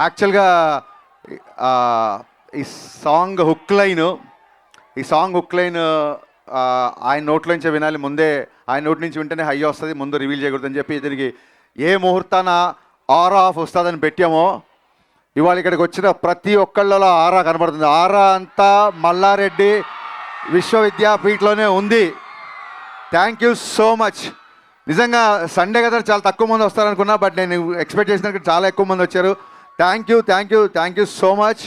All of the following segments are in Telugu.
యాక్చువల్గా ఈ సాంగ్ హుక్ లైన్ ఆయన నోట్లోంచి వినాలి, ముందే ఆయన నోటి నుంచి వింటేనే హై వస్తుంది, ముందు రివీల్ చేయకూడదని చెప్పి దీనికి ఏ ముహూర్తాన ఆరా ఆఫ్ వస్తుందని పెట్టామో ఇవాళ ఇక్కడికి వచ్చిన ప్రతి ఒక్కళ్ళలో ఆరా కనబడుతుంది. ఆరా అంతా మల్లారెడ్డి విశ్వవిద్యాపీఠలోనే ఉంది. Thank you so much. నిజంగా సండే కదా చాలా తక్కువ మంది వస్తారనుకున్నా, బట్ నేను ఎక్స్పెక్ట్ చేసినట్టు చాలా ఎక్కువ మంది వచ్చారు. Thank you so much.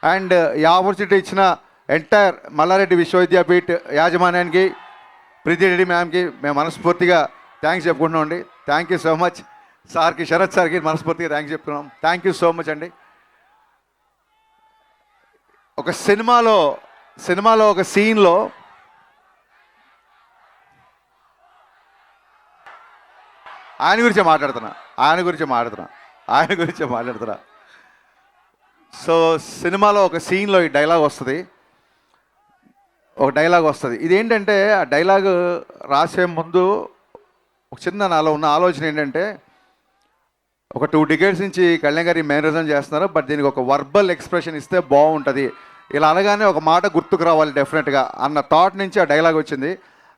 And ఈ ఆపర్చునిటీ ఇచ్చిన ఎంటైర్ మల్లారెడ్డి విశ్వవిద్యాపీఠ్ యాజమాన్యానికి, ప్రీతి రెడ్డి మ్యామ్కి మేము మనస్ఫూర్తిగా థ్యాంక్స్ చెప్పుకుంటున్నాం అండి. Thank you so much. సార్కి, శరత్ సార్కి మనస్ఫూర్తిగా థ్యాంక్స్ చెప్తున్నాం. థ్యాంక్ యూ సో మచ్ అండి. ఒక సినిమాలో ఒక సీన్లో ఆయన గురించి మాట్లాడుతున్నా. సో సినిమాలో ఒక సీన్లో ఈ డైలాగ్ వస్తుంది. ఇదేంటంటే ఆ డైలాగ్ రాసే ముందు ఒక చిన్న నాలో ఉన్న ఆలోచన ఏంటంటే, ఒక 2 decades నుంచి కళ్యాణ్ గారి మేనరిజం చేస్తున్నారు, బట్ దీనికి ఒక వర్బల్ ఎక్స్ప్రెషన్ ఇస్తే బాగుంటుంది, ఇలా అనగానే ఒక మాట గుర్తుకు రావాలి డెఫినెట్గా అన్న థాట్ నుంచి ఆ డైలాగ్ వచ్చింది.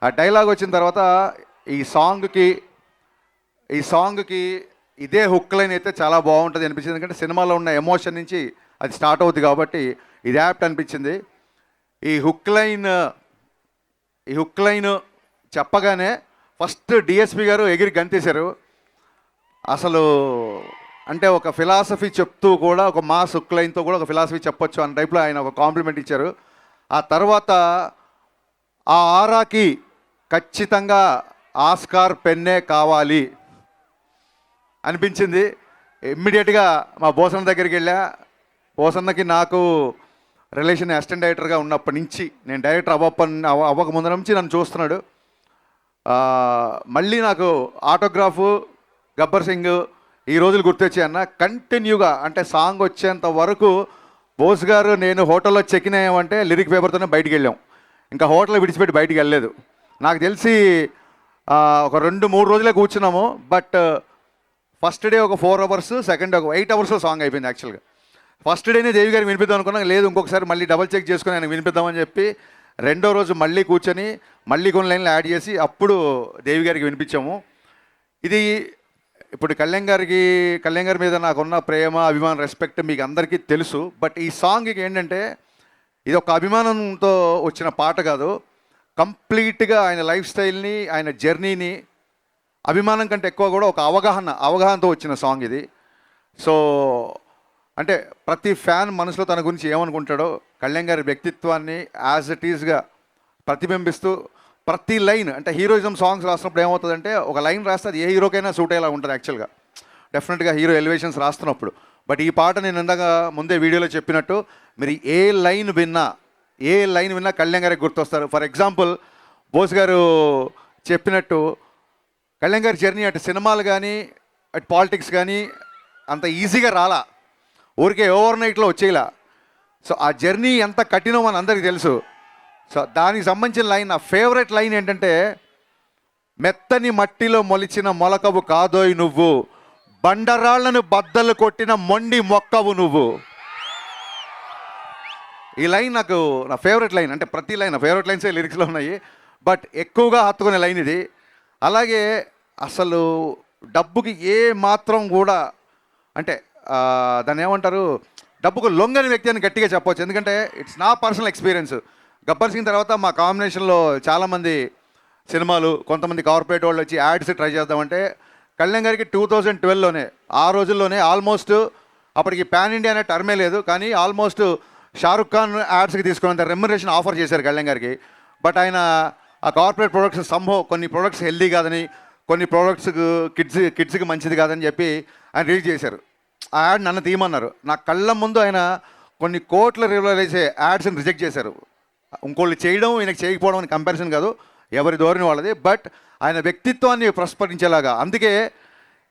ఆ డైలాగ్ వచ్చిన తర్వాత ఈ సాంగ్కి ఇదే హుక్ లైన్ అయితే చాలా బాగుంటుంది అనిపించింది. ఎందుకంటే సినిమాలో ఉన్న ఎమోషన్ నుంచి అది స్టార్ట్ అవుతుంది కాబట్టి ఇది యాప్ట్ అనిపించింది. ఈ హుక్ లైన్ చెప్పగానే ఫస్ట్ డిఎస్పి గారు ఎగిరి గంతేశారు. అసలు అంటే ఒక ఫిలాసఫీ చెప్తూ కూడా, ఒక మాస్ హుక్ లైన్తో కూడా ఒక ఫిలాసఫీ చెప్పొచ్చు అన్న టైప్లో ఆయన ఒక కాంప్లిమెంట్ ఇచ్చారు. ఆ తర్వాత ఆ ఆరాకి ఖచ్చితంగా ఆస్కార్ పెన్నే కావాలి అనిపించింది. ఇమ్మీడియట్గా మా బోసన్న దగ్గరికి వెళ్ళా. బోసన్నకి నాకు రిలేషన్ అసిస్టెంట్ డైరెక్టర్గా ఉన్నప్పటి నుంచి, నేను డైరెక్టర్ అవ్వక ముందు నుంచి నన్ను చూస్తున్నాడు. మళ్ళీ నాకు ఆటోగ్రాఫు, గబ్బర్ సింగ్ ఈ రోజులు గుర్తొచ్చాయి అన్న. కంటిన్యూగా అంటే సాంగ్ వచ్చేంత వరకు బోస్ గారు నేను హోటల్లో చెక్-ఇన్ అయ్యామంటే లిరిక్ పేపర్తోనే బయటికి వెళ్ళాం. ఇంకా హోటల్ విడిచిపెట్టి బయటికి వెళ్ళలేదు. నాకు తెలిసి ఒక 2-3 రోజులే కూర్చున్నాము. బట్ ఫస్ట్ డే ఒక 4 hours, సెకండ్ డే ఒక 8 hours సాంగ్ అయిపోయింది. యాక్చువల్గా ఫస్ట్ డేనే దేవి గారికి వినిపిద్దాం అనుకున్నాం, లేదు ఇంకొకసారి మళ్ళీ డబల్ చెక్ చేసుకుని ఆయనకు వినిపిద్దామని చెప్పి రెండో రోజు మళ్ళీ కూర్చొని మళ్ళీ కొన్ని లైన్లు యాడ్ చేసి అప్పుడు దేవి గారికి వినిపించాము. ఇది ఇప్పుడు కళ్యాణ్ గారి మీద నాకున్న ప్రేమ, అభిమానం, రెస్పెక్ట్ మీకు అందరికీ తెలుసు. బట్ ఈ సాంగ్కి ఏంటంటే ఇది ఒక అభిమానంతో వచ్చిన పాట కాదు, కంప్లీట్గా ఆయన లైఫ్ స్టైల్ని, ఆయన జర్నీని, అభిమానం కంటే ఎక్కువ కూడా ఒక అవగాహనతో వచ్చిన సాంగ్ ఇది. సో అంటే ప్రతి ఫ్యాన్ మనసులో తన గురించి ఏమనుకుంటాడో కళ్యాణ్ గారి వ్యక్తిత్వాన్ని యాజ్ ఇట్ ఈజ్గా ప్రతిబింబిస్తూ ప్రతి లైన్, అంటే హీరోయిజం సాంగ్స్ రాసినప్పుడు ఏమవుతుందంటే ఒక లైన్ రాస్తే అది ఏ హీరోకైనా సూట్ అయ్యేలా ఉంటుంది యాక్చువల్గా, డెఫినెట్గా హీరో ఎలివేషన్స్ రాస్తున్నప్పుడు. బట్ ఈ పాట నేను ఇందాక ముందే వీడియోలో చెప్పినట్టు మీరు ఏ లైన్ విన్నా కళ్యాణ్ గారికి గుర్తొస్తారు. ఫర్ ఎగ్జాంపుల్ బోస్ గారు చెప్పినట్టు కళ్యాణ్ గారి జర్నీ అటు సినిమాలు కానీ అటు పాలిటిక్స్ కానీ అంత ఈజీగా రాలా, ఊరికే ఓవర్ నైట్లో వచ్చేలా. సో ఆ జర్నీ ఎంత కఠినం అని అందరికీ తెలుసు. సో దానికి సంబంధించిన లైన్, నా ఫేవరెట్ లైన్ ఏంటంటే, మెత్తని మట్టిలో మొలిచిన మొలకవు కాదోయ్ నువ్వు, బండరాళ్లను బద్దలు కొట్టిన మొండి మొక్కవు నువ్వు. ఈ లైన్ నాకు నా ఫేవరెట్ లైన్. అంటే ప్రతి లైన్ నా ఫేవరెట్ లైన్సే లిరిక్స్లో ఉన్నాయి, బట్ ఎక్కువగా హత్తుకునే లైన్ ఇది. అలాగే అసలు డబ్బుకి ఏ మాత్రం కూడా అంటే దాన్ని ఏమంటారు, డబ్బుకు లొంగని వ్యక్తి అని గట్టిగా చెప్పవచ్చు. ఎందుకంటే ఇట్స్ నా పర్సనల్ ఎక్స్పీరియన్స్. గబ్బర్ సింగ్ తర్వాత మా కాంబినేషన్లో చాలామంది సినిమాలు, కొంతమంది కార్పొరేట్ వాళ్ళు వచ్చి యాడ్స్ ట్రై చేద్దామంటే కళ్యాణ్ గారికి 2012లోనే, ఆ రోజుల్లోనే ఆల్మోస్ట్ అప్పటికి పాన్ ఇండియా అనే టర్మే లేదు, కానీ ఆల్మోస్ట్ షారుఖ్ ఖాన్ యాడ్స్కి తీసుకున్నంత రెమ్యునరేషన్ ఆఫర్ చేశారు కళ్యాణ్ గారికి. బట్ ఆయన ఆ కార్పొరేట్ ప్రొడక్ట్స్ కొన్ని ప్రొడక్ట్స్ హెల్దీ కాదని, కొన్ని ప్రొడక్ట్స్ కిడ్స్కి మంచిది కాదని చెప్పి ఆయన రిలీజ్ చేశారు. ఆ యాడ్ నన్ను తీయమన్నారు. నా కళ్ళ ముందు ఆయన కొన్ని కోట్ల రూపాయలు వేసే యాడ్స్ని రిజెక్ట్ చేశారు. ఇంకోళ్ళు చేయడం, ఈయనకి చేయకపోవడం అని కంపారిజన్ కాదు, ఎవరి ధోరణి వాళ్ళది. బట్ ఆయన వ్యక్తిత్వాన్ని ప్రస్ఫుటించేలాగా, అందుకే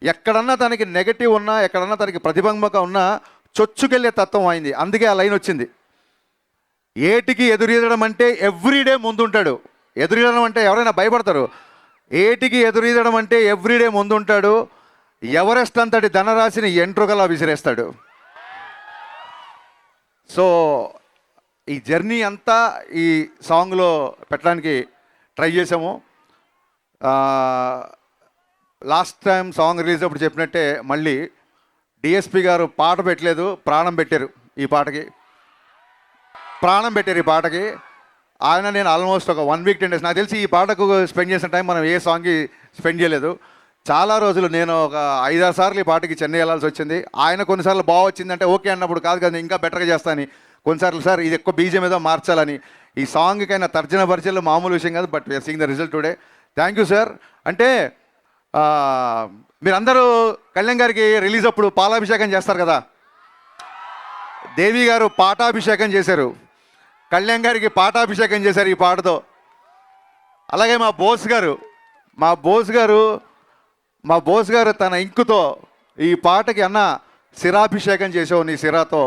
ఎక్కడన్నా తనకి నెగటివ్ ఉన్నా, ఎక్కడన్నా తనకి ప్రతిబంధక ఉన్నా చొచ్చుకెళ్ళే తత్వం అయింది. అందుకే ఆ లైన్ వచ్చింది, ఏటికి ఎదురీదడం అంటే ఎవ్రీడే ముందుంటాడు. ఎదురీదడం అంటే ఎవరైనా భయపడతారు, ఏటికి ఎదురీదడం అంటే ఎవ్రీడే ముందుంటాడు, ఎవరెస్ట్ అంతటి ధనరాశిని ఎంట్రుకలా విసిరేస్తాడు. సో ఈ జర్నీ అంతా ఈ సాంగ్లో పెట్టడానికి ట్రై చేసాము. లాస్ట్ టైం సాంగ్ రిలీజ్ అప్పుడు చెప్పినట్టే మళ్ళీ డిఎస్పి గారు పాట పెట్టలేదు, ప్రాణం పెట్టారు ఈ పాటకి. ఆయన నేను ఆల్మోస్ట్ ఒక 1 వీక్ 10 days, నాకు తెలిసి ఈ పాటకు స్పెండ్ చేసిన టైం మనం ఏ సాంగ్కి స్పెండ్ చేయలేదు. చాలా రోజులు నేను ఒక 5-6 సార్లు ఈ పాటకి చెన్నై వెళ్ళాల్సి వచ్చింది. ఆయన కొన్నిసార్లు బాగా వచ్చిందంటే ఓకే అన్నప్పుడు కాదు కదా ఇంకా బెటర్గా చేస్తాను, కొన్నిసార్లు సార్ ఇది ఎక్కువ బీజం ఏదో మార్చాలని. ఈ సాంగ్కైనా తర్జన భర్జనలు మామూలు విషయం కాదు, but we're seeing the result today. Thank you sir. అంటే మీరందరూ కళ్యాణ్ గారికి రిలీజ్ అప్పుడు పాలాభిషేకం చేస్తారు కదా, దేవి గారు పాటాభిషేకం చేశారు, కళ్యాణ్ గారికి పాటాభిషేకం చేశారు ఈ పాటతో. అలాగే మా బోస్ గారు తన ఇంకుతో ఈ పాటకి అన్న శిరాభిషేకం చేసావు నీ శిరాతో,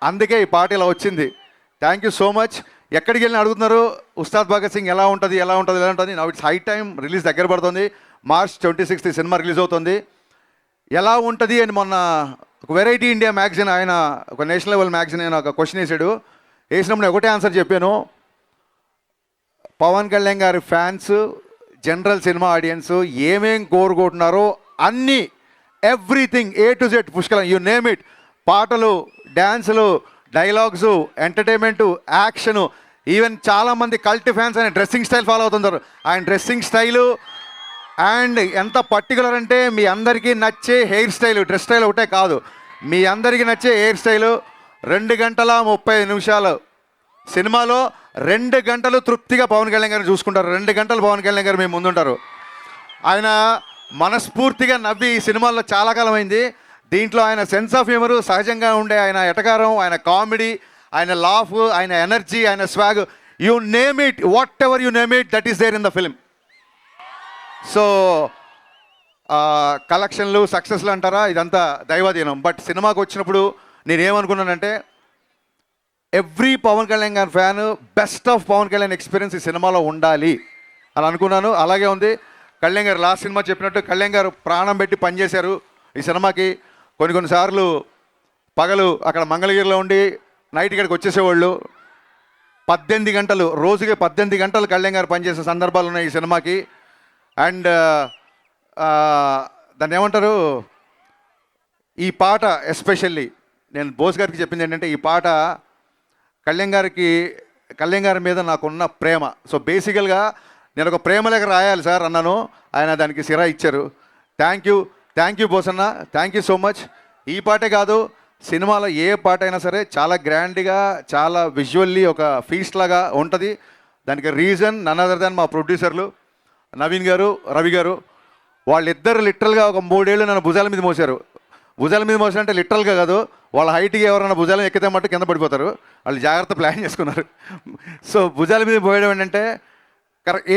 అందుకే ఈ పాట ఇలా వచ్చింది. Thank you so much. ఎక్కడికి వెళ్ళిన అడుగుతున్నారు ఉస్తాద్ భగత్ సింగ్ ఎలా ఉంటుంది. Now it's high time, release దగ్గర పడుతుంది. March 26 సినిమా రిలీజ్ అవుతుంది. ఎలా ఉంటుంది అని మొన్న ఒక వెరైటీ ఇండియా మ్యాగజైన్, ఆయన ఒక నేషనల్ లెవెల్ మ్యాగజైన్ ఆయన ఒక క్వశ్చన్ వేసినప్పుడు ఒకటే ఆన్సర్ చెప్పాను. పవన్ కళ్యాణ్ గారి ఫ్యాన్స్, జనరల్ సినిమా ఆడియన్స్ ఏమేం కోరుకుంటున్నారో అన్నీ, ఎవ్రీథింగ్ A to Z పుష్కలం, యూ నేమ్ ఇట్. పాటలు, డ్యాన్సులు, డైలాగ్స్, ఎంటర్టైన్మెంటు, యాక్షను, ఈవెన్ చాలామంది కల్ట్ ఫ్యాన్స్ ఆయన డ్రెస్సింగ్ స్టైల్ ఫాలో అవుతుంటారు. ఆయన డ్రెస్సింగ్ స్టైలు అండ్ ఎంత పర్టికులర్ అంటే మీ అందరికీ నచ్చే హెయిర్ స్టైలు, డ్రెస్ స్టైల్ ఒకటే కాదు, మీ అందరికీ నచ్చే హెయిర్ స్టైలు. 2:30 సినిమాలో 2 గంటలు తృప్తిగా పవన్ కళ్యాణ్ గారిని చూసుకుంటారు. 2 గంటలు పవన్ కళ్యాణ్ గారు మేము ముందుంటారు. ఆయన మనస్ఫూర్తిగా నవ్వి ఈ సినిమాల్లో చాలా కాలం అయింది. దీంట్లో ఆయన సెన్స్ ఆఫ్ హ్యూమరు, సహజంగా ఉండే ఆయన ఎటకారం, ఆయన కామెడీ, ఆయన లాఫ్, ఆయన ఎనర్జీ, ఆయన swag, you name it, whatever you name it, that is there in the film. So కలెక్షన్లు, సక్సెస్లు అంటారా, ఇదంతా దైవాధీనం. బట్ సినిమాకి వచ్చినప్పుడు నేనేమనుకున్నానంటే ఎవ్రీ పవన్ కళ్యాణ్ గారి fan best of Pavan Kalyan experience ఈ సినిమాలో ఉండాలి అని అనుకున్నాను. అలాగే ఉంది. కళ్యాణ్ గారు లాస్ట్ సినిమా చెప్పినట్టు కళ్యాణ్ గారు ప్రాణం పెట్టి పనిచేశారు ఈ సినిమాకి. కొన్నిసార్లు పగలు అక్కడ మంగళగిరిలో ఉండి నైట్ ఇక్కడికి వచ్చేసేవాళ్ళు. 18 గంటలు, రోజుకి 18 గంటలు కళ్యాణ్ గారు పనిచేసే సందర్భాలు ఉన్నాయి ఈ సినిమాకి. అండ్ దాన్ని ఏమంటారు, ఈ పాట ఎస్పెషల్లీ నేను బోస్ గారికి చెప్పింది ఏంటంటే, ఈ పాట కళ్యాణ్ గారి మీద నాకున్న ప్రేమ. సో బేసికల్గా నేను ఒక ప్రేమ లేఖ రాయాలి సార్ అన్నాను, ఆయన దానికి సిరా ఇచ్చారు. థ్యాంక్ యూ బోస్ అన్న, థ్యాంక్ యూ సో మచ్. ఈ పాటే కాదు, సినిమాలో ఏ పాట అయినా సరే చాలా గ్రాండ్గా, చాలా విజువల్లీ ఒక ఫీస్ట్ లాగా ఉంటుంది. దానికి రీజన్ నన్ అదర్ దాన్ మా ప్రొడ్యూసర్లు నవీన్ గారు, రవి గారు. వాళ్ళిద్దరు లిటరల్గా ఒక 3 ఏళ్ళు నన్ను భుజాల మీద మోసారు. అంటే లిటరల్గా కాదు, వాళ్ళ హైట్కి ఎవరైనా భుజాలు ఎక్కితే మట్టు కింద పడిపోతారు. వాళ్ళు జాగ్రత్త ప్లాన్ చేసుకున్నారు. సో భుజాల మీద పోయడం ఏంటంటే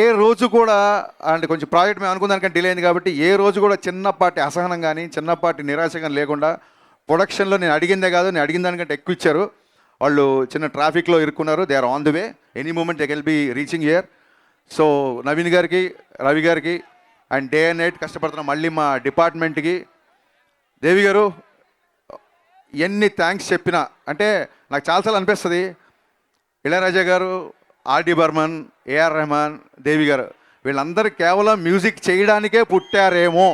ఏ రోజు కూడా, అంటే కొంచెం ప్రాజెక్ట్ మేము అనుకున్న దానికంటే డిలే అయింది కాబట్టి ఏ రోజు కూడా చిన్నపాటి అసహనం కానీ, చిన్నపాటి నిరాశ కానీ లేకుండా ప్రొడక్షన్లో నేను అడిగిందే కాదు, నేను అడిగిన దానికంటే ఎక్కువ ఇచ్చారు. వాళ్ళు చిన్న ట్రాఫిక్లో ఇరుక్కున్నారు. They are on the way, any moment they'll be reaching here. So Naveen గారికి, రవి గారికి అండ్ డే అండ్ నైట్ కష్టపడుతున్న మళ్ళీ మా డిపార్ట్మెంట్కి, దేవి గారు ఎన్ని థ్యాంక్స్ చెప్పినా, అంటే నాకు చాలాసార్లు అనిపిస్తుంది ఇళయరాజా గారు, ఆర్డి బర్మన్, ఏఆర్ రెహమాన్, దేవి గారు వీళ్ళందరూ కేవలం మ్యూజిక్ చేయడానికే పుట్టారేమో,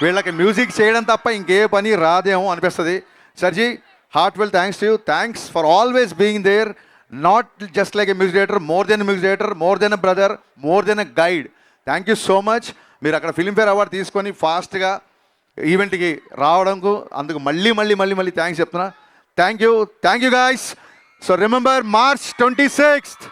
వీళ్ళకి మ్యూజిక్ చేయడం తప్ప ఇంకే పని రాదేమో అనిపిస్తుంది. సర్జీ, heartfelt thanks to you. Thanks for always being there, not just like a music director, more than a music director, more than a brother, more than a guide. Thank you so much. మీరు అక్కడ ఫిల్మ్ఫేర్ అవార్డు తీసుకొని ఫాస్ట్గా ఈవెంట్కి రావడంకు అందుకు మళ్ళీ థ్యాంక్స్ చెప్తున్నా. Thank you guys. So remember March 26th.